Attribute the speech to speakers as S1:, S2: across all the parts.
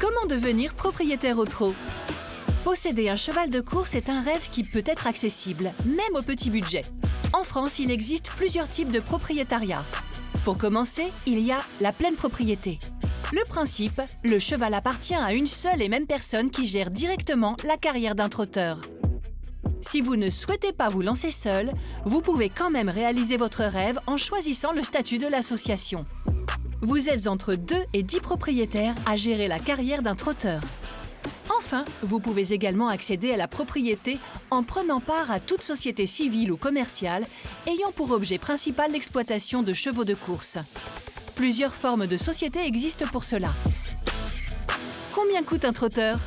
S1: Comment devenir propriétaire au trot? Posséder un cheval de course est un rêve qui peut être accessible, même au petit budget. En France, il existe plusieurs types de propriétariat. Pour commencer, il y a la pleine propriété. Le principe, le cheval appartient à une seule et même personne qui gère directement la carrière d'un trotteur. Si vous ne souhaitez pas vous lancer seul, vous pouvez quand même réaliser votre rêve en choisissant le statut de l'association. Vous êtes entre 2 et 10 propriétaires à gérer la carrière d'un trotteur. Enfin, vous pouvez également accéder à la propriété en prenant part à toute société civile ou commerciale ayant pour objet principal l'exploitation de chevaux de course. Plusieurs formes de sociétés existent pour cela. Combien coûte un trotteur?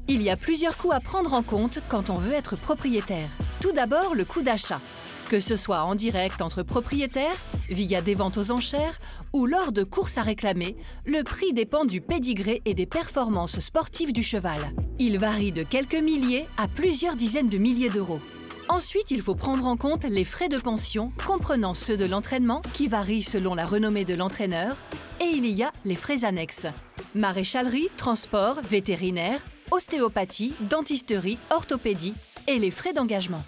S1: Il y a plusieurs coûts à prendre en compte quand on veut être propriétaire. Tout d'abord, le coût d'achat. Que ce soit en direct entre propriétaires, via des ventes aux enchères ou lors de courses à réclamer, le prix dépend du pédigré et des performances sportives du cheval. Il varie de quelques milliers à plusieurs dizaines de milliers d'euros. Ensuite, il faut prendre en compte les frais de pension, comprenant ceux de l'entraînement qui varient selon la renommée de l'entraîneur, et il y a les frais annexes. Maréchalerie, transport, vétérinaire, ostéopathie, dentisterie, orthopédie et les frais d'engagement.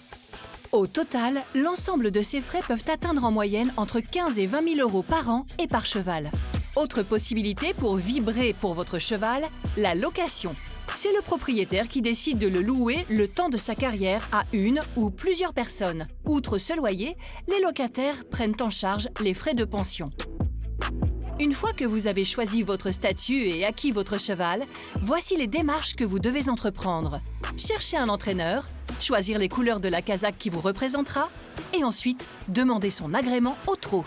S1: Au total, l'ensemble de ces frais peuvent atteindre en moyenne entre 15 et 20 000 euros par an et par cheval. Autre possibilité pour vibrer pour votre cheval, la location. C'est le propriétaire qui décide de le louer le temps de sa carrière à une ou plusieurs personnes. Outre ce loyer, les locataires prennent en charge les frais de pension. Une fois que vous avez choisi votre statut et acquis votre cheval, voici les démarches que vous devez entreprendre. Cherchez un entraîneur, choisir les couleurs de la casaque qui vous représentera et ensuite demander son agrément au trot.